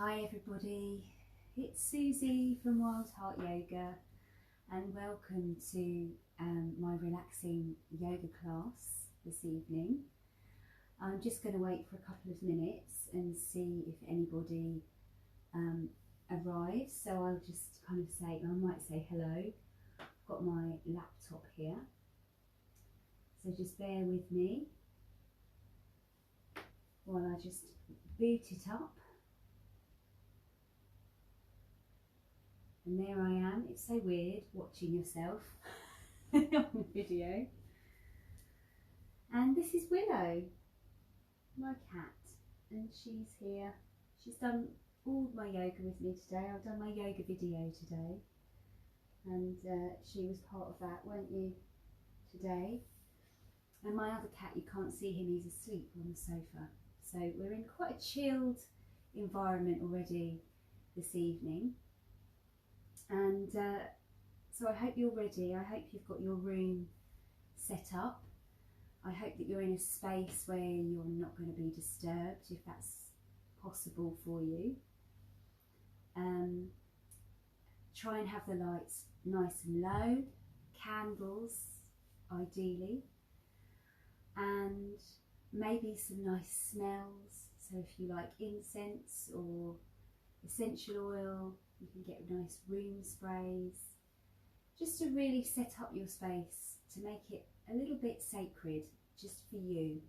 Hi everybody, it's Susie from Wildheart Yoga and welcome to my relaxing yoga class this evening. I'm just going to wait for a couple of minutes and see if anybody arrives, so I'll just kind of say, I might say hello. I've got my laptop here, so just bear with me while I just boot it up. And there I am. It's so weird watching yourself on the video. And this is Willow, my cat, and she's here. She's done all my yoga with me today. I've done my yoga video today, and she was part of that, weren't you, today? And my other cat, you can't see him, he's asleep on the sofa. So we're in quite a chilled environment already this evening. And so I hope you're ready. I hope you've got your room set up. I hope that you're in a space where you're not going to be disturbed, if that's possible for you. Try and have the lights nice and low, candles ideally, and maybe some nice smells. So if you like incense or essential oil, you can get nice room sprays, just to really set up your space, to make it a little bit sacred just for you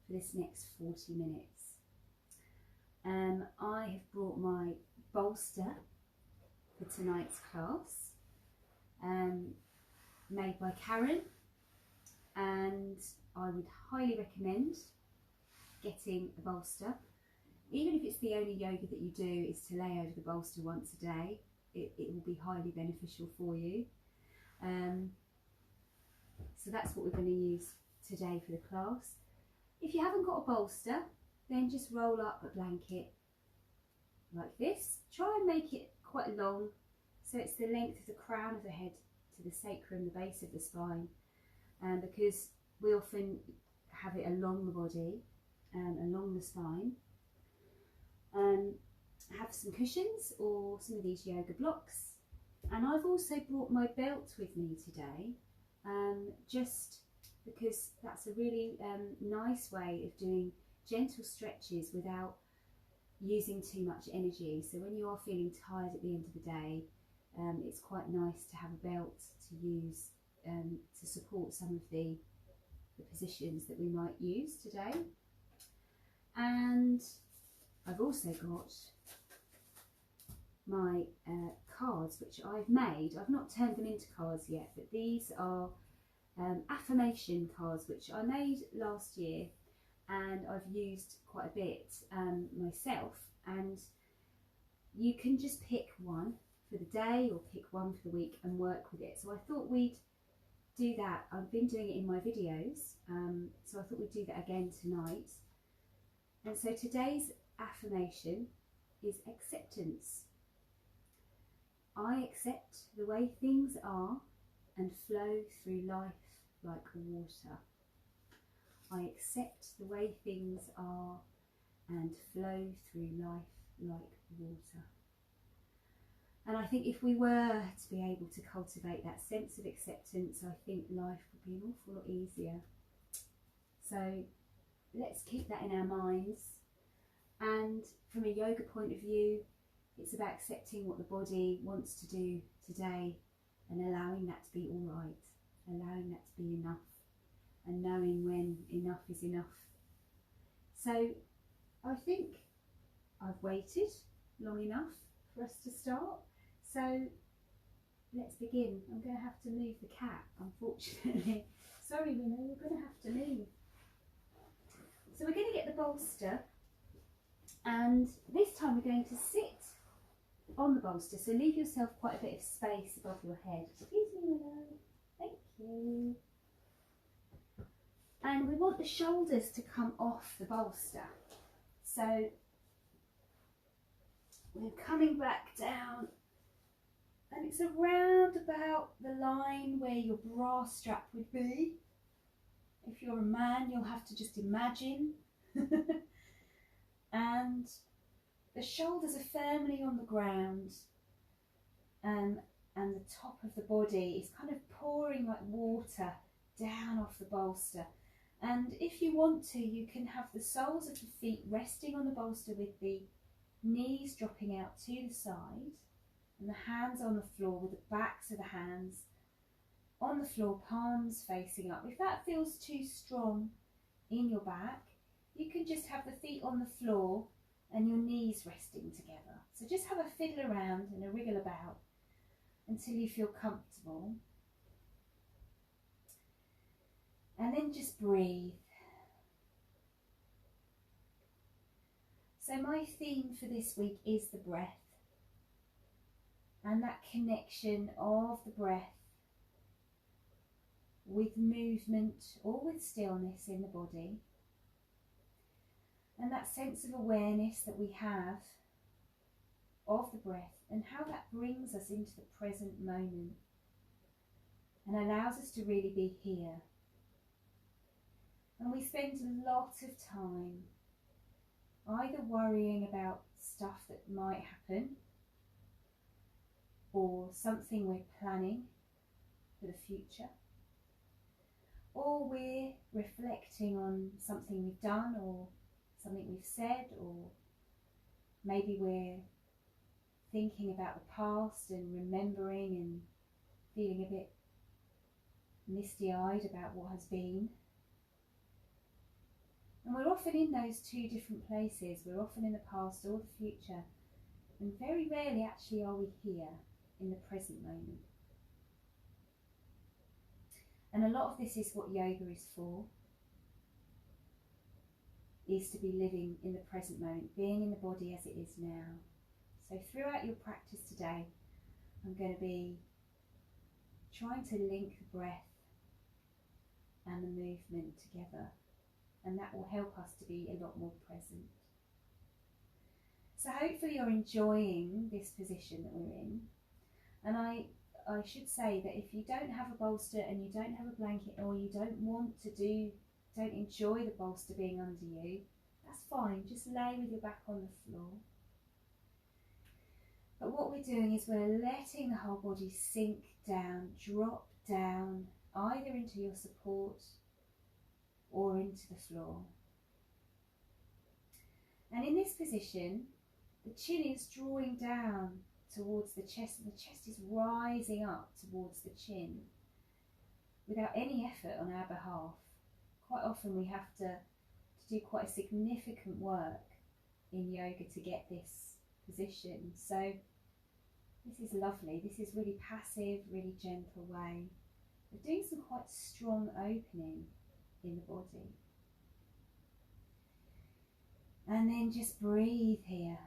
for this next 40 minutes. I have brought my bolster for tonight's class, made by Karen, and I would highly recommend getting a bolster. Even if it's the only yoga that you do is to lay over the bolster once a day, it will be highly beneficial for you. So that's what we're going to use today for the class. If you haven't got a bolster, then just roll up a blanket like this. Try and make it quite long, so it's the length of the crown of the head to the sacrum, the base of the spine, because we often have it along the body, along the spine. Have some cushions or some of these yoga blocks, and I've also brought my belt with me today, just because that's a really nice way of doing gentle stretches without using too much energy. So when you are feeling tired at the end of the day, it's quite nice to have a belt to use to support some of the positions that we might use today. And I've also got my cards, which I've made. I've not turned them into cards yet, but these are affirmation cards, which I made last year, and I've used quite a bit myself. And you can just pick one for the day or pick one for the week and work with it. So I thought we'd do that. I've been doing it in my videos, so I thought we'd do that again tonight. And so today's affirmation is acceptance. I accept the way things are and flow through life like water. I accept the way things are and flow through life like water. And I think if we were to be able to cultivate that sense of acceptance, I think life would be an awful lot easier. So let's keep that in our minds. And from a yoga point of view, it's about accepting what the body wants to do today and allowing that to be all right, allowing that to be enough, and knowing when enough is enough. So I think I've waited long enough for us to start. So let's begin. I'm going to have to move the cat, unfortunately. Sorry, Minna, we're going to have to move. So we're going to get the bolster. And this time we're going to sit on the bolster, so leave yourself quite a bit of space above your head. Excuse me, Willow. Thank you. And we want the shoulders to come off the bolster. So we're coming back down, and it's around about the line where your bra strap would be. If you're a man, you'll have to just imagine. And The shoulders are firmly on the ground, and the top of the body is kind of pouring like water down off the bolster. And if you want to, you can have the soles of the feet resting on the bolster with the knees dropping out to the side and the hands on the floor with the backs of the hands on the floor, palms facing up. If that feels too strong in your back, you can just have the feet on the floor and your knees resting together. So just have a fiddle around and a wriggle about until you feel comfortable. And then just breathe. So my theme for this week is the breath, and that connection of the breath with movement or with stillness in the body, and that sense of awareness that we have of the breath and how that brings us into the present moment and allows us to really be here. And we spend a lot of time either worrying about stuff that might happen or something we're planning for the future, or we're reflecting on something we've done or something we've said, or maybe we're thinking about the past and remembering and feeling a bit misty-eyed about what has been. And we're often in those two different places. We're often in the past or the future, and very rarely actually are we here in the present moment. And a lot of this is what yoga is for, is to be living in the present moment, being in the body as it is now. So throughout your practice today, I'm going to be trying to link the breath and the movement together, and that will help us to be a lot more present. So hopefully you're enjoying this position that we're in. And I should say that if you don't have a bolster and you don't have a blanket, or you don't enjoy the bolster being under you, that's fine. Just lay with your back on the floor. But what we're doing is we're letting the whole body sink down, drop down, either into your support or into the floor. And in this position, the chin is drawing down towards the chest, and the chest is rising up towards the chin without any effort on our behalf. Quite often we have to do quite a significant work in yoga to get this position. So this is lovely. This is really passive, really gentle way of doing some quite strong opening in the body. And then just breathe here.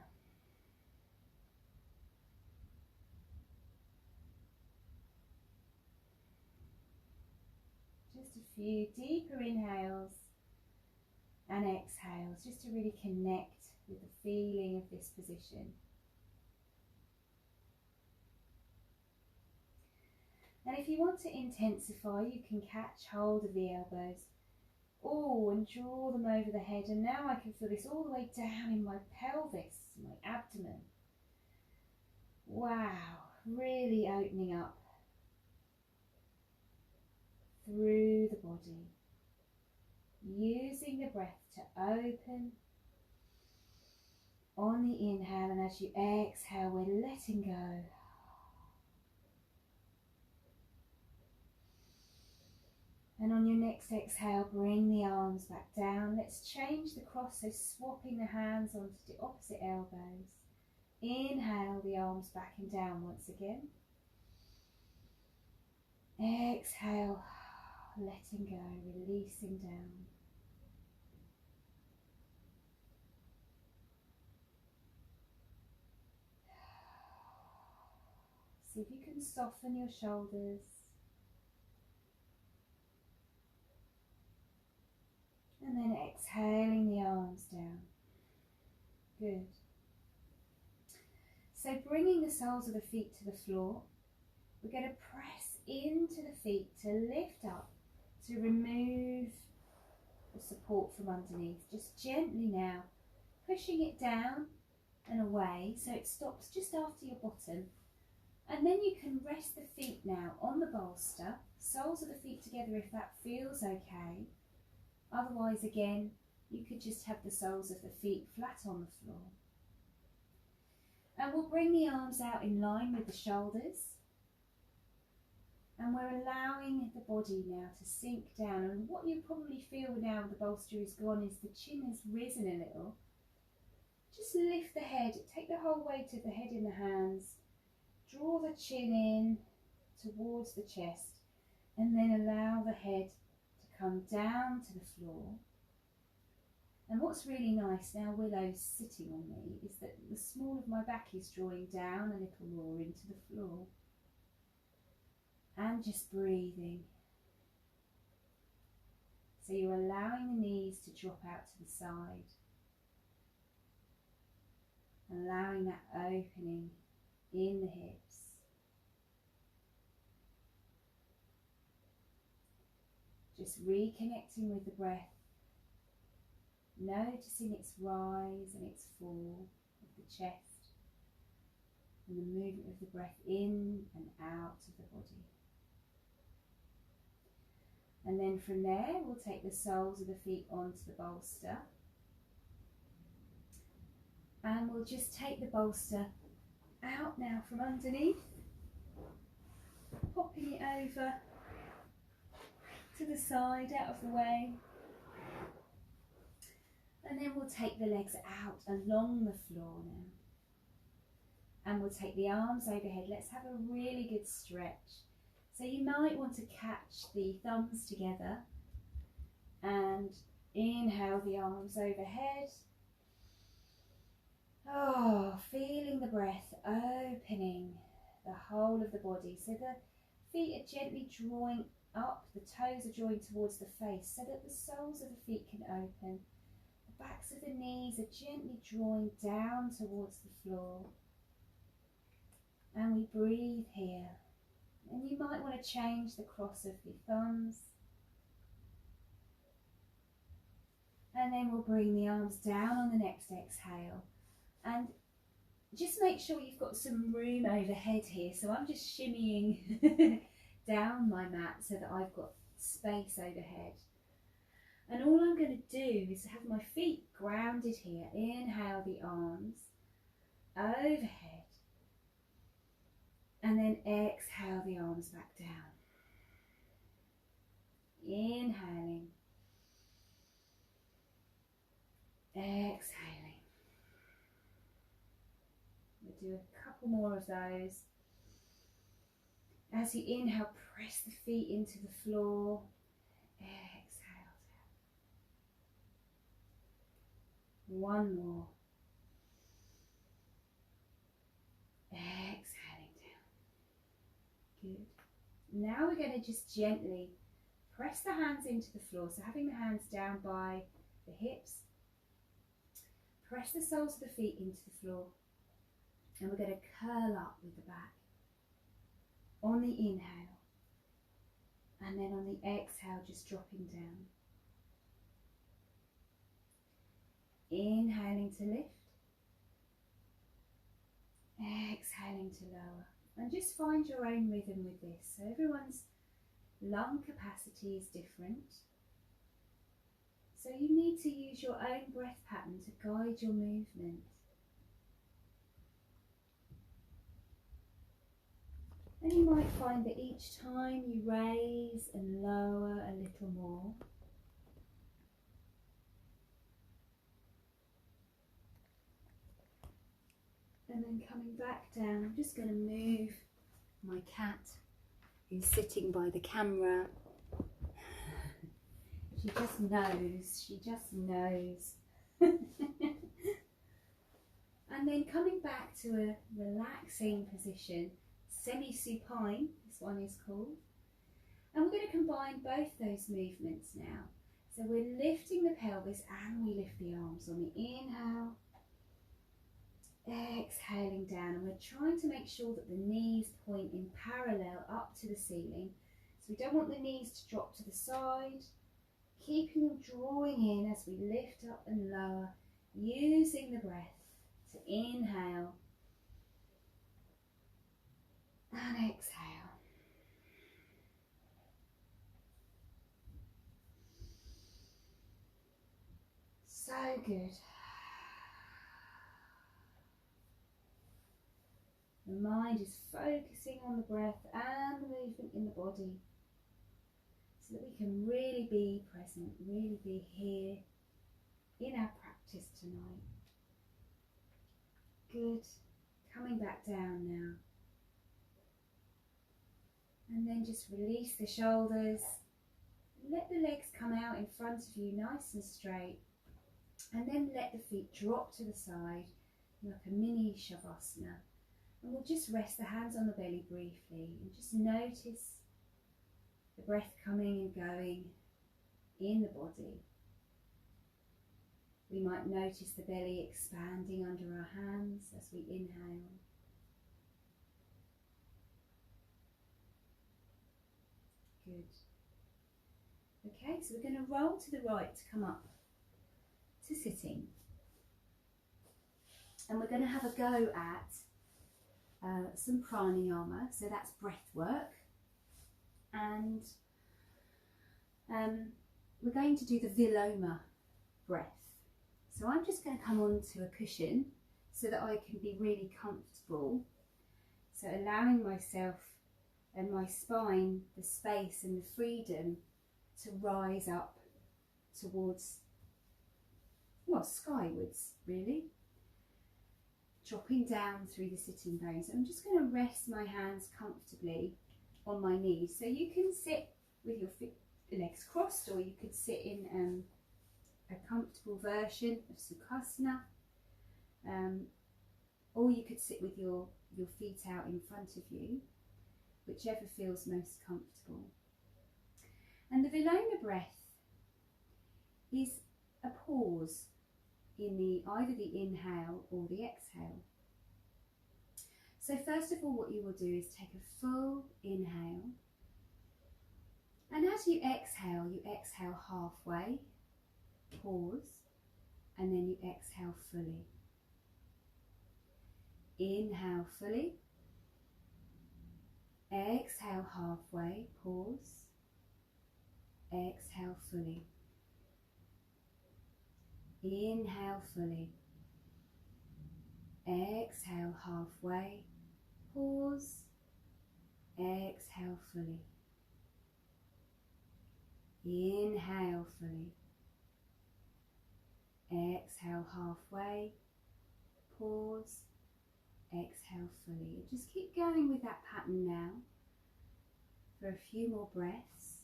Just a few deeper inhales and exhales, just to really connect with the feeling of this position. And if you want to intensify, you can catch hold of the elbows, and draw them over the head. And now I can feel this all the way down in my pelvis, my abdomen. Wow, really opening up through the body, using the breath to open on the inhale, and as you exhale, we're letting go. And on your next exhale, bring the arms back down. Let's change the cross, so swapping the hands onto the opposite elbows. Inhale the arms back and down once again. Exhale, letting go, releasing down. See if you can soften your shoulders. And then exhaling the arms down. Good. So bringing the soles of the feet to the floor, we're going to press into the feet to lift up, to remove the support from underneath. Just gently now, pushing it down and away, so it stops just after your bottom. And then you can rest the feet now on the bolster, soles of the feet together if that feels okay. Otherwise, again, you could just have the soles of the feet flat on the floor. And we'll bring the arms out in line with the shoulders. And we're allowing the body now to sink down. And what you probably feel now the bolster is gone is the chin has risen a little. Just lift the head, take the whole weight of the head in the hands. Draw the chin in towards the chest and then allow the head to come down to the floor. And what's really nice now Willow's sitting on me is that the small of my back is drawing down a little more into the floor. And just breathing. So you're allowing the knees to drop out to the side. Allowing that opening in the hips. Just reconnecting with the breath, noticing its rise and its fall of the chest and the movement of the breath in and out of the body. And then from there we'll take the soles of the feet onto the bolster and we'll just take the bolster out now from underneath, popping it over to the side, out of the way. And then we'll take the legs out along the floor now. And we'll take the arms overhead. Let's have a really good stretch. So you might want to catch the thumbs together and inhale the arms overhead. Oh, feeling the breath opening the whole of the body. So the feet are gently drawing up, the toes are drawing towards the face so that the soles of the feet can open. The backs of the knees are gently drawing down towards the floor. And we breathe here. And you might want to change the cross of the thumbs. And then we'll bring the arms down on the next exhale. And just make sure you've got some room overhead here. So I'm just shimmying down my mat so that I've got space overhead. And all I'm going to do is have my feet grounded here. Inhale the arms overhead. And then exhale the arms back down. Inhaling. Exhaling. We'll do a couple more of those. As you inhale, press the feet into the floor. Exhale down. One more. Exhaling down. Good. Now we're going to just gently press the hands into the floor. So having the hands down by the hips. Press the soles of the feet into the floor. And we're going to curl up with the back. On the inhale. And then on the exhale, just dropping down. Inhaling to lift. Exhaling to lower. And just find your own rhythm with this. So everyone's lung capacity is different. So you need to use your own breath pattern to guide your movement. And you might find that each time you raise and lower a little more. And then coming back down, I'm just going to move my cat who's sitting by the camera. She just knows, she just knows. And then coming back to a relaxing position, semi-supine, this one is called. And we're going to combine both those movements now. So we're lifting the pelvis and we lift the arms on the inhale. Exhaling down, and we're trying to make sure that the knees point in parallel up to the ceiling. So we don't want the knees to drop to the side. Keeping them drawing in as we lift up and lower, using the breath So inhale and exhale. So good. The mind is focusing on the breath and the movement in the body so that we can really be present, really be here in our practice tonight. Good. Coming back down now. And then just release the shoulders. Let the legs come out in front of you nice and straight. And then let the feet drop to the side like a mini shavasana. And we'll just rest the hands on the belly briefly and just notice the breath coming and going in the body. We might notice the belly expanding under our hands as we inhale. Good. Okay, so we're going to roll to the right to come up to sitting. And we're going to have a go at some pranayama, so that's breath work. And we're going to do the Viloma breath. So I'm just going to come onto a cushion so that I can be really comfortable. So allowing myself and my spine the space and the freedom to rise up towards, well, skywards really. Dropping down through the sitting bones. I'm just going to rest my hands comfortably on my knees. So you can sit with your legs crossed, or you could sit in a comfortable version of Sukhasana, or you could sit with your feet out in front of you, whichever feels most comfortable. And the Viloma breath is a pause in either the inhale or the exhale. So first of all, what you will do is take a full inhale, and as you exhale halfway, pause, and then you exhale fully. Inhale fully, exhale halfway, pause, exhale fully. Inhale fully, exhale halfway, pause, exhale fully. Inhale fully, exhale halfway, pause, exhale fully. Just keep going with that pattern now for a few more breaths,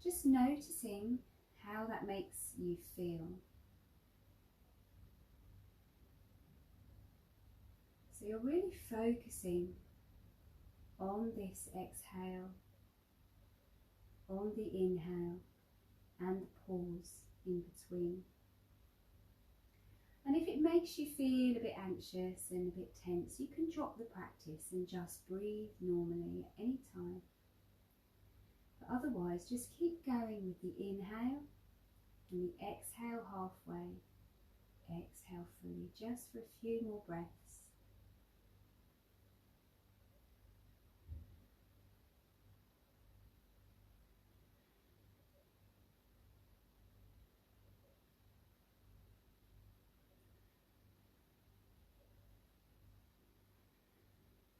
just noticing how that makes you feel. So you're really focusing on this exhale, on the inhale and the pause in between. And if it makes you feel a bit anxious and a bit tense, you can drop the practice and just breathe normally at any time. But otherwise, just keep going with the inhale and the exhale halfway, exhale fully, just for a few more breaths.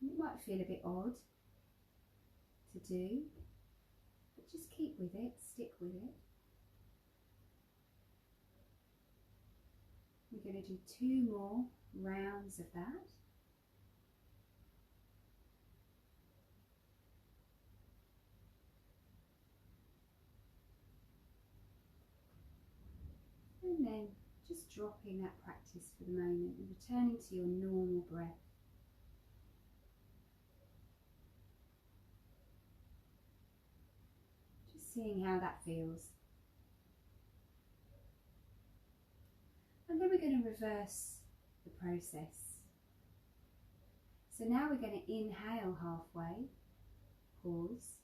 It might feel a bit odd to do, but just keep with it, stick with it. We're going to do 2 more rounds of that. And then just dropping that practice for the moment and returning to your normal breath. Just seeing how that feels. And then we're going to reverse the process. So now we're going to inhale halfway, pause,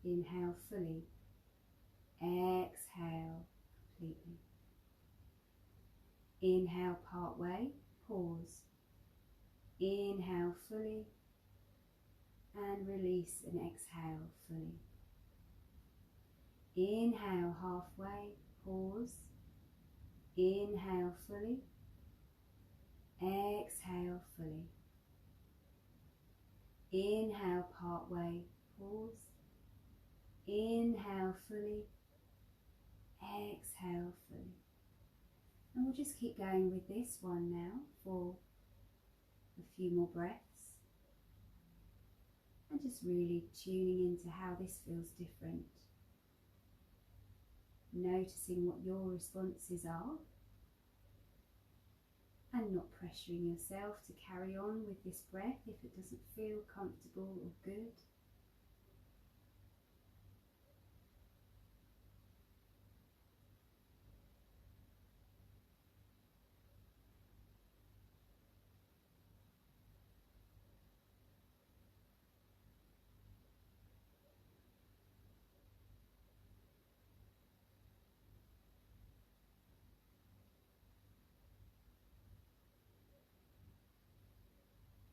inhale fully, exhale completely. Inhale part way, pause. Inhale fully and release and exhale fully. Inhale halfway, pause. Inhale fully, exhale fully. Inhale part way, pause. Inhale fully, exhale fully. And we'll just keep going with this one now for a few more breaths. And just really tuning into how this feels different. Noticing what your responses are. And not pressuring yourself to carry on with this breath if it doesn't feel comfortable or good.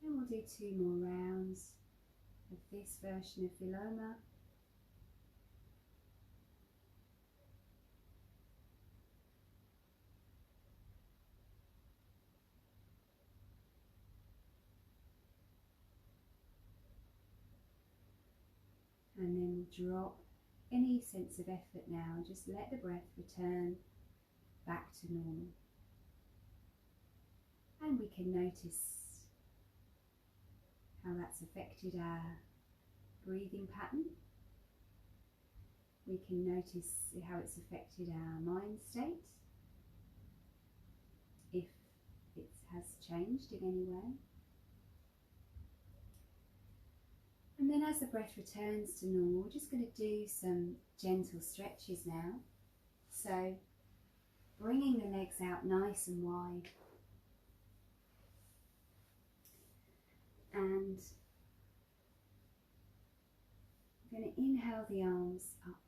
And we'll do 2 more rounds of this version of Viloma. And then we'll drop any sense of effort now and just let the breath return back to normal. And we can notice how that's affected our breathing pattern. We can notice how it's affected our mind state, if it has changed in any way. And then as the breath returns to normal, we're just going to do some gentle stretches now. So bringing the legs out nice and wide. And we're going to inhale the arms up.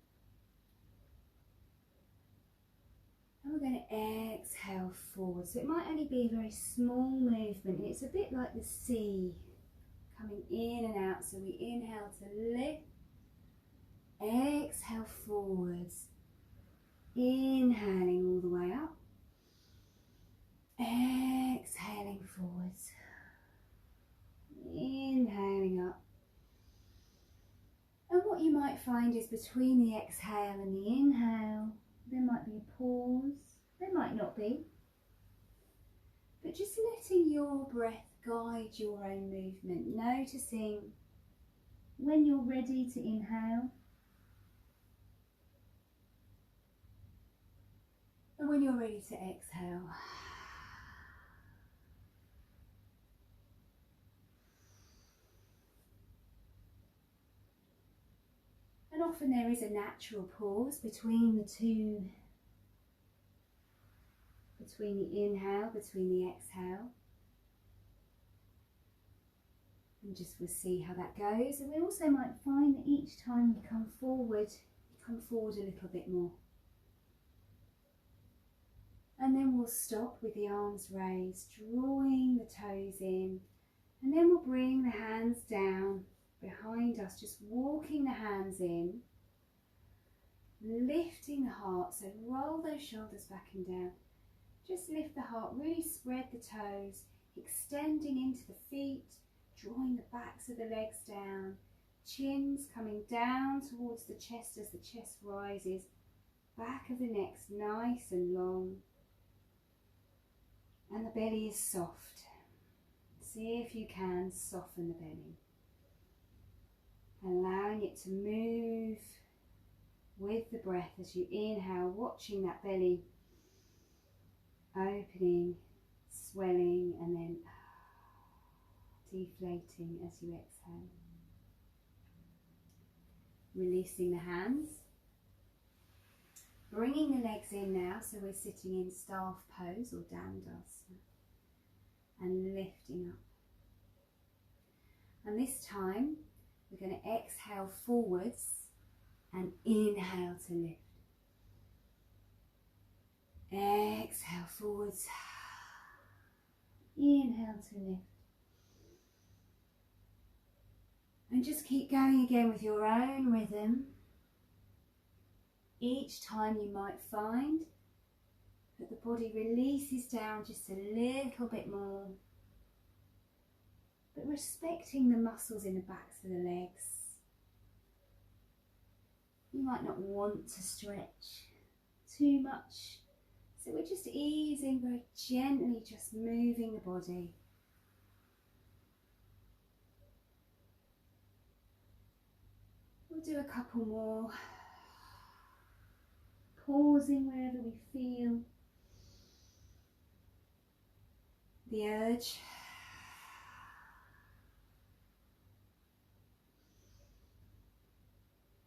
And we're going to exhale forward. So it might only be a very small movement. It's a bit like the sea coming in and out. So we inhale to lift. Exhale forwards. Inhaling all the way up. Exhaling forwards. Inhaling up. And what you might find is between the exhale and the inhale, there might be a pause, there might not be. But just letting your breath guide your own movement, noticing when you're ready to inhale and when you're ready to exhale. And often there is a natural pause between the two, between the inhale, between the exhale. And just we'll see how that goes. And we also might find that each time you come forward a little bit more. And then we'll stop with the arms raised, drawing the toes in. And then we'll bring the hands down behind us, just walking the hands in, lifting the heart, so roll those shoulders back and down. Just lift the heart, really spread the toes, extending into the feet, drawing the backs of the legs down, chins coming down towards the chest as the chest rises, back of the neck nice and long, and the belly is soft. See if you can soften the belly. Allowing it to move with the breath as you inhale, watching that belly opening, swelling, and then deflating as you exhale. Releasing the hands. Bringing the legs in now, so we're sitting in staff pose or dandasana. And lifting up. And this time, we're going to exhale forwards and inhale to lift. Exhale forwards. Inhale to lift. And just keep going again with your own rhythm. Each time you might find that the body releases down just a little bit more, but respecting the muscles in the backs of the legs. You might not want to stretch too much, so we're just easing very gently, just moving the body. We'll do a couple more, pausing wherever we feel the urge.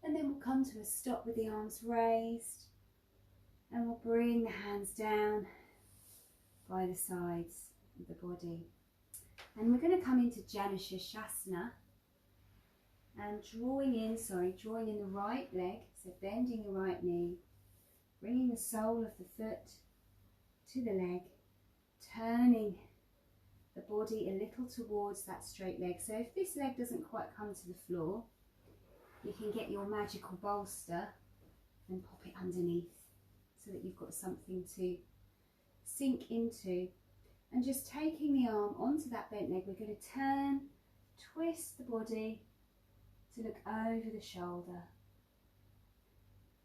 And then we'll come to a stop with the arms raised, and we'll bring the hands down by the sides of the body. And we're going to come into Janashashasana and drawing in the right leg, so bending the right knee, bringing the sole of the foot to the leg, turning the body a little towards that straight leg. So if this leg doesn't quite come to the floor, you can get your magical bolster and pop it underneath so that you've got something to sink into. And just taking the arm onto that bent leg, we're going to turn, twist the body to look over the shoulder.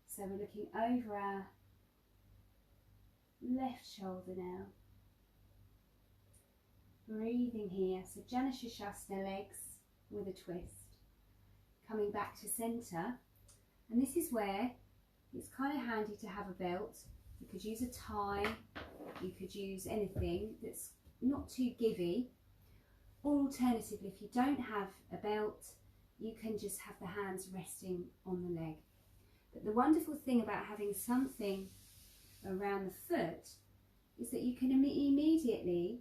So we're looking over our left shoulder now. Breathing here, so Janashashasana, legs with a twist. Coming back to centre, and this is where it's kind of handy to have a belt. You could use a tie, you could use anything that's not too givey, or alternatively, if you don't have a belt, you can just have the hands resting on the leg. But the wonderful thing about having something around the foot is that you can immediately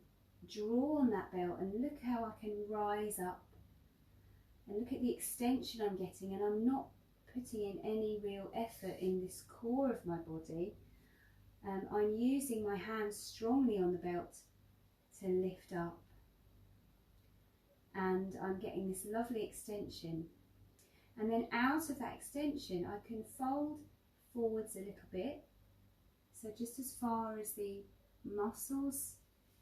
draw on that belt and look how I can rise up and look at the extension I'm getting, and I'm not putting in any real effort in this core of my body. I'm using my hands strongly on the belt to lift up, and I'm getting this lovely extension. And then out of that extension I can fold forwards a little bit, so just as far as the muscles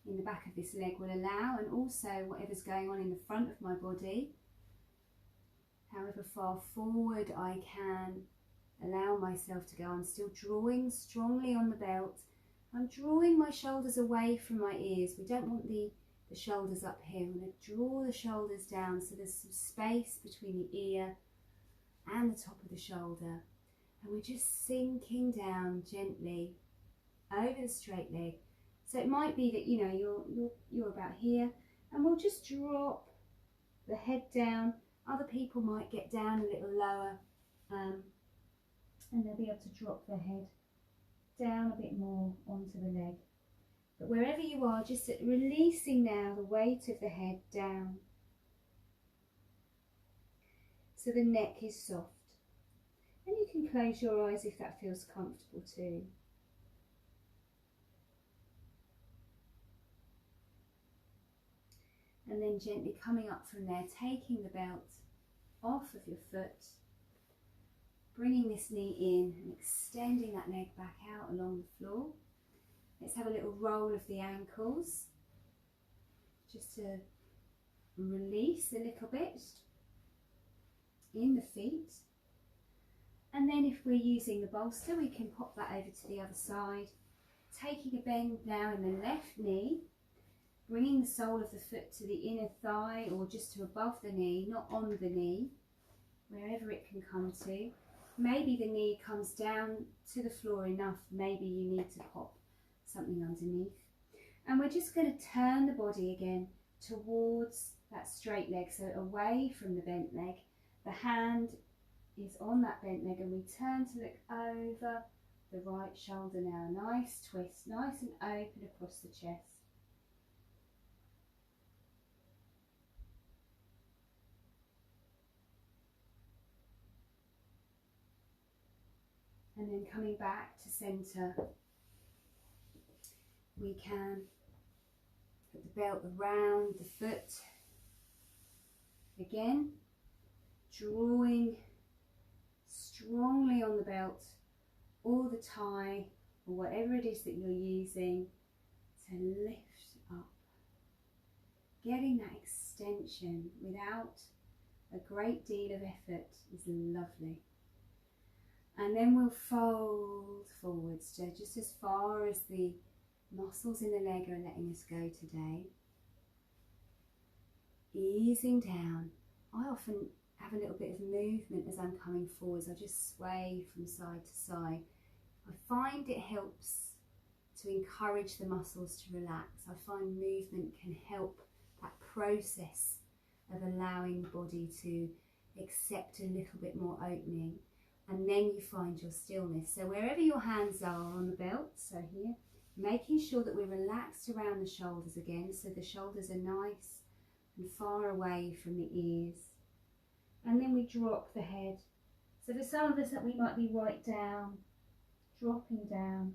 in the back of this leg will allow, and also whatever's going on in the front of my body. However far forward I can allow myself to go. I'm still drawing strongly on the belt. I'm drawing my shoulders away from my ears. We don't want the shoulders up here. I'm going to draw the shoulders down so there's some space between the ear and the top of the shoulder. And we're just sinking down gently over the straight leg. So it might be that, you know, you're about here, and we'll just drop the head down. Other people might get down a little lower, and they'll be able to drop their head down a bit more onto the leg. But wherever you are, just releasing now the weight of the head down, so the neck is soft. And you can close your eyes if that feels comfortable too. And then gently coming up from there, taking the belt off of your foot, bringing this knee in and extending that leg back out along the floor. Let's have a little roll of the ankles, just to release a little bit in the feet. And then if we're using the bolster, we can pop that over to the other side, taking a bend now in the left knee, bringing the sole of the foot to the inner thigh or just to above the knee, not on the knee, wherever it can come to. Maybe the knee comes down to the floor enough, maybe you need to pop something underneath. And we're just going to turn the body again towards that straight leg, so away from the bent leg. The hand is on that bent leg and we turn to look over the right shoulder now. Nice twist, nice and open across the chest. And then coming back to centre, we can Put the belt around the foot. Again, drawing strongly on the belt or the tie or whatever it is that you're using to lift up. Getting that extension without a great deal of effort is lovely. And then we'll fold forwards to just as far as the muscles in the leg are letting us go today. Easing down. I often have a little bit of movement as I'm coming forwards. I just sway from side to side. I find it helps to encourage the muscles to relax. I find movement can help that process of allowing the body to accept a little bit more opening, and then you find your stillness. So wherever your hands are on the belt, so here, making sure that we're relaxed around the shoulders again, so the shoulders are nice and far away from the ears. And then we drop the head. So for some of us that we might be right down, dropping down.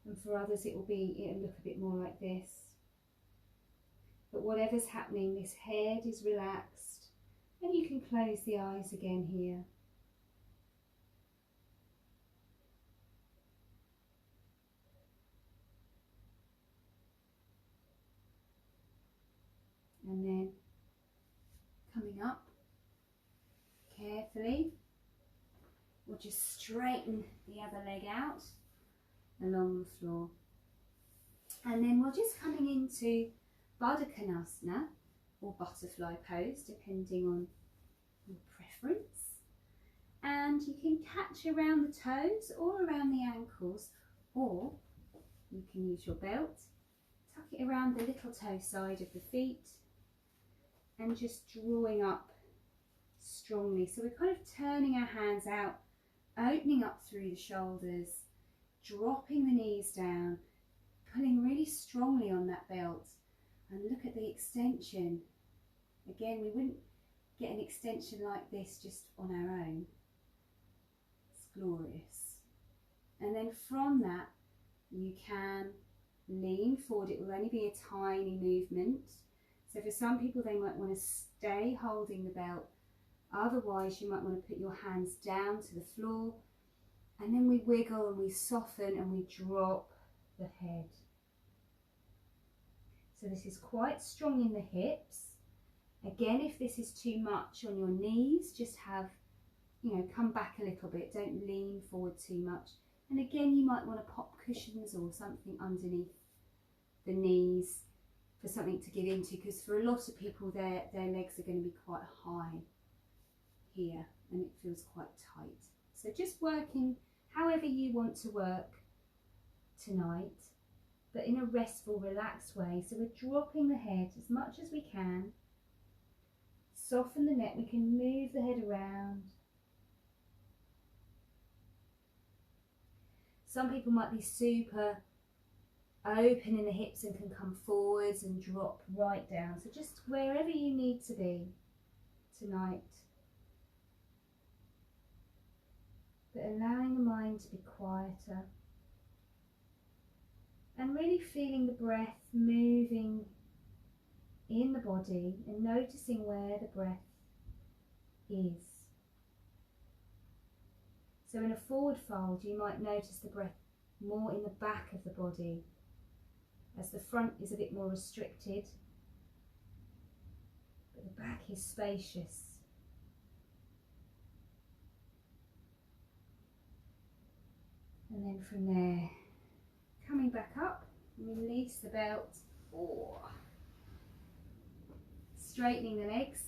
And for others it'll look a bit more like this. But whatever's happening, this head is relaxed. And you can close the eyes again here. And then coming up carefully, we'll just straighten the other leg out along the floor. And then we're just coming into Baddha Konasana or butterfly pose, depending on your preference. And you can catch around the toes or around the ankles, or you can use your belt, tuck it around the little toe side of the feet, and just drawing up strongly. So we're kind of turning our hands out, opening up through the shoulders, dropping the knees down, pulling really strongly on that belt, and look at the extension. Again, we wouldn't get an extension like this just on our own. It's glorious. And then from that, you can lean forward. It will only be a tiny movement. So for some people, they might want to stay holding the belt. Otherwise, you might want to put your hands down to the floor, and then we wiggle and we soften and we drop the head. So this is quite strong in the hips. Again, if this is too much on your knees, just have, come back a little bit. Don't lean forward too much. And again, you might want to pop cushions or something underneath the knees for something to get into, because for a lot of people their legs are going to be quite high here and it feels quite tight. So just working however you want to work tonight, but in a restful, relaxed way. So we're dropping the head as much as we can, soften the neck, we can move the head around. Some people might be super open in the hips and can come forwards and drop right down. So just wherever you need to be tonight. But allowing the mind to be quieter. And really feeling the breath moving in the body and noticing where the breath is. So in a forward fold, you might notice the breath more in the back of the body, as the front is a bit more restricted, but the back is spacious. And then from there, coming back up, release the belt, straightening the legs,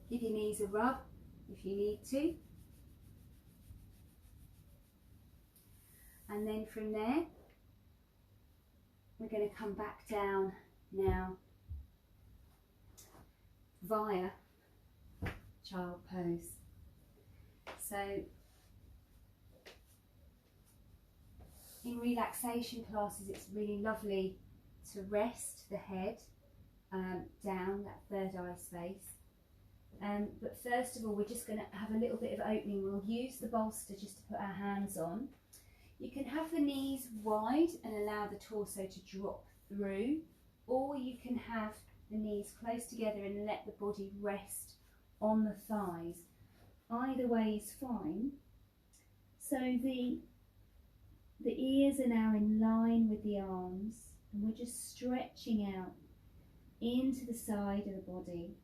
give your knees a rub if you need to. And then from there, we're going to come back down now via child pose. So in relaxation classes, it's really lovely to rest the head down, that third eye space. But first of all, we're just going to have a little bit of opening. We'll use the bolster just to put our hands on. You can have the knees wide and allow the torso to drop through, or you can have the knees close together and let the body rest on the thighs. Either way is fine. So the ears are now in line with the arms, and we're just stretching out into the side of the body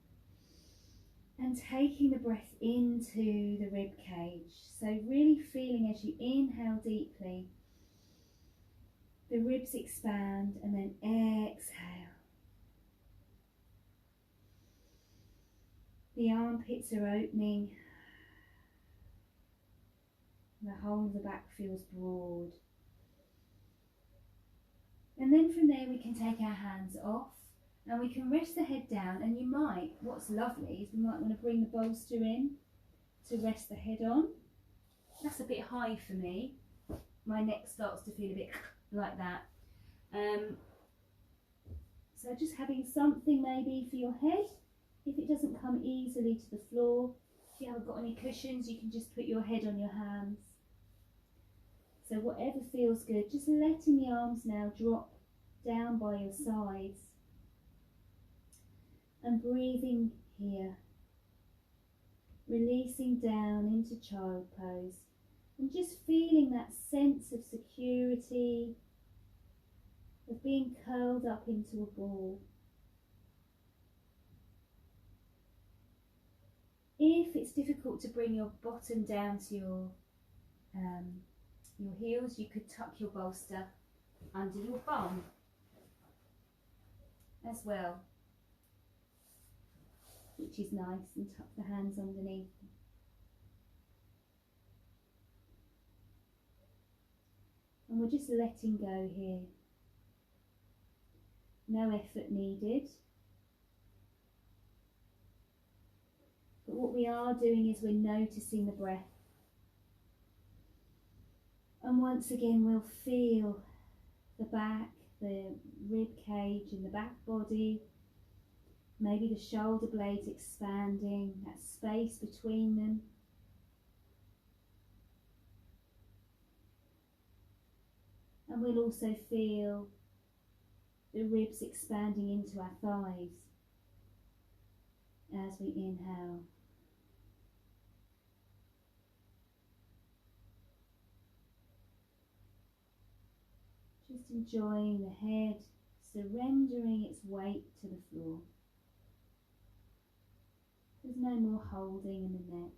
and taking the breath into the rib cage. So really feeling as you inhale deeply, the ribs expand, and then exhale. The armpits are opening. The whole of the back feels broad. And then from there we can take our hands off and we can rest the head down, and you might, what's lovely is we might want to bring the bolster in to rest the head on. That's a bit high for me. My neck starts to feel a bit like that. So just having something maybe for your head. If it doesn't come easily to the floor, if you haven't got any cushions, you can just put your head on your hands. So whatever feels good, just letting the arms now drop down by your sides and breathing here, releasing down into child pose and just feeling that sense of security, of being curled up into a ball. If it's difficult to bring your bottom down to your heels, you could tuck your bolster under your bum as well, which is nice, and tuck the hands underneath. And we're just letting go here. No effort needed. But what we are doing is we're noticing the breath. And once again we'll feel the back, the rib cage and the back body, maybe the shoulder blades expanding, that space between them. And we'll also feel the ribs expanding into our thighs as we inhale. Just enjoying the head surrendering its weight to the floor. There's no more holding in the neck.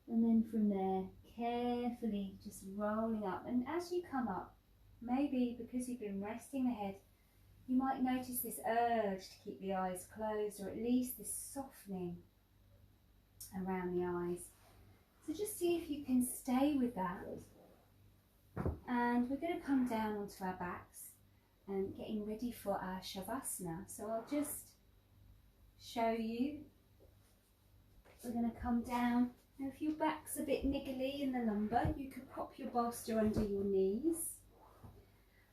And then from there, carefully just rolling up. And as you come up, maybe because you've been resting the head, you might notice this urge to keep the eyes closed, or at least this softening around the eyes. So just see if you can stay with that. And we're going to come down onto our backs and getting ready for our Shavasana. So I'll just show you. We're going to come down. Now if your back's a bit niggly in the lumbar, you could pop your bolster under your knees.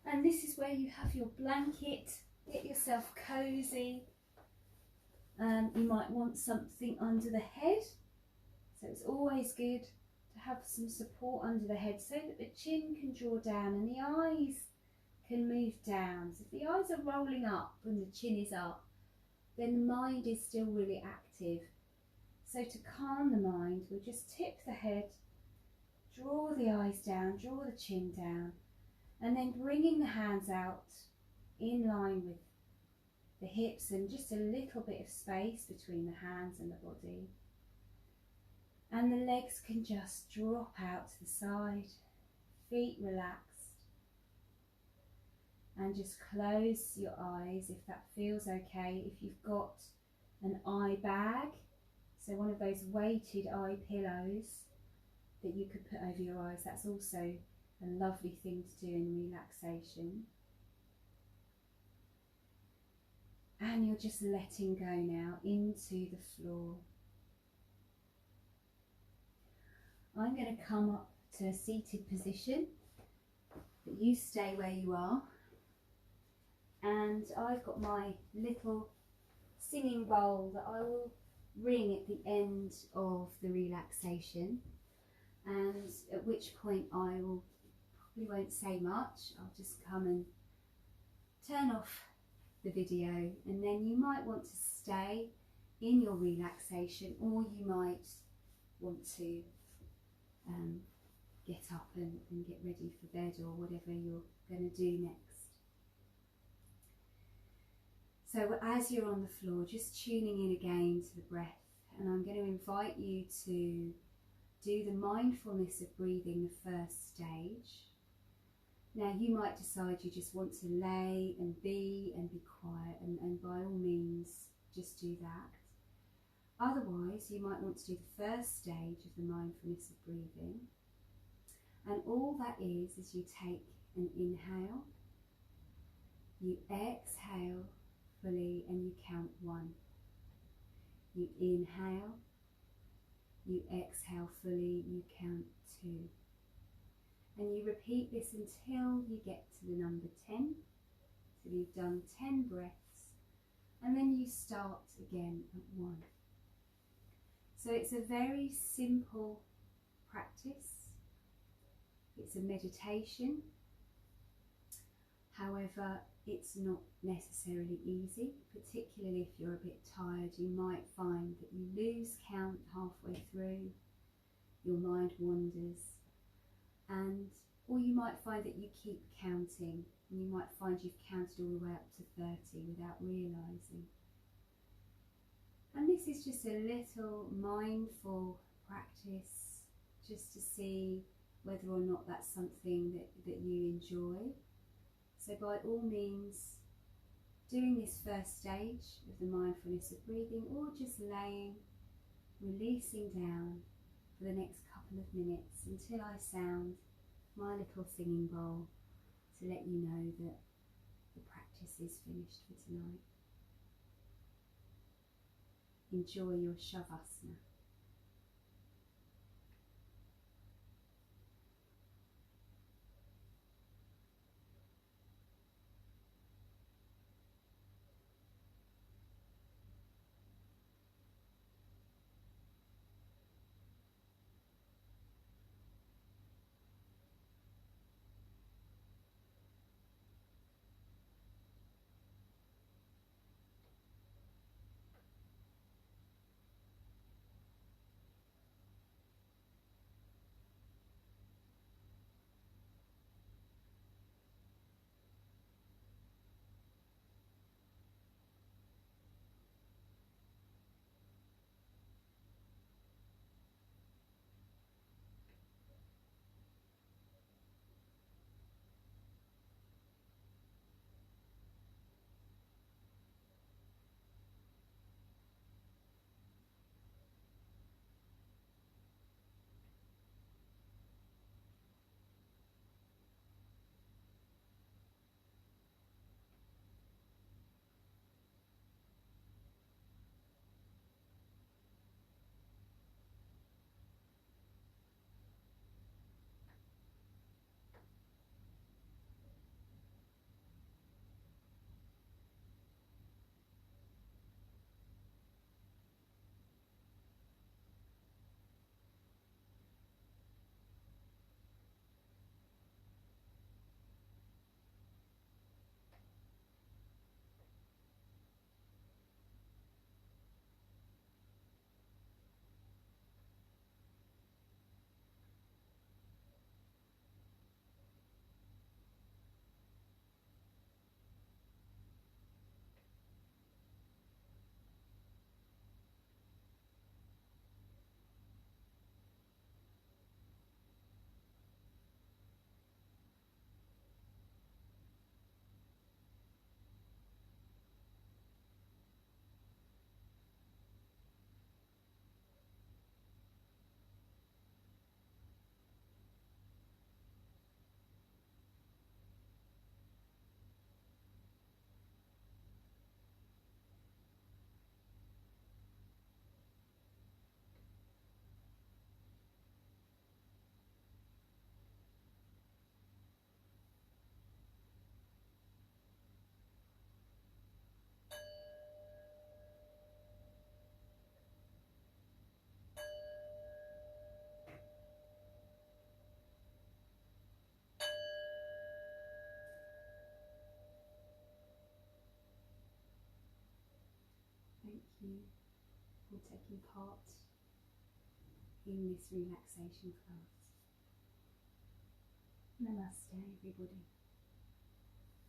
And this is where you have your blanket. Get yourself cozy. You might want something under the head. So it's always good to have some support under the head so that the chin can draw down and the eyes can move down. So if the eyes are rolling up and the chin is up, then the mind is still really active. So to calm the mind, we'll just tip the head, draw the eyes down, draw the chin down, and then bringing the hands out in line with the hips and just a little bit of space between the hands and the body. And the legs can just drop out to the side, feet relaxed. And just close your eyes if that feels okay. If you've got an eye bag, so one of those weighted eye pillows that you could put over your eyes, that's also a lovely thing to do in relaxation. And you're just letting go now into the floor. I'm going to come up to a seated position, but you stay where you are. And I've got my little singing bowl that I will ring at the end of the relaxation, and at which point I will probably won't say much. I'll just come and turn off the video, and then you might want to stay in your relaxation, or you might want to get up and get ready for bed, or whatever you're going to do next. So as you're on the floor, just tuning in again to the breath, and I'm going to invite you to do the mindfulness of breathing, the first stage. Now you might decide you just want to lay and be quiet, and by all means just do that. Otherwise you might want to do the first stage of the mindfulness of breathing, and all that is you take an inhale, you exhale fully, and you count 1. You inhale, you exhale fully, you count 2. And you repeat this until you get to the number 10, till you've done 10 breaths, and then you start again at 1. So it's a very simple practice. It's a meditation. However, it's not necessarily easy, particularly if you're a bit tired. You might find that you lose count halfway through, your mind wanders, or you might find that you keep counting, and you might find you've counted all the way up to 30 without realising. And this is just a little mindful practice, just to see whether or not that's something that you enjoy. So by all means, doing this first stage of the mindfulness of breathing, or just laying, releasing down for the next couple of minutes until I sound my little singing bowl to let you know that the practice is finished for tonight. Enjoy your Shavasana. you for taking part in this relaxation class. Namaste, everybody.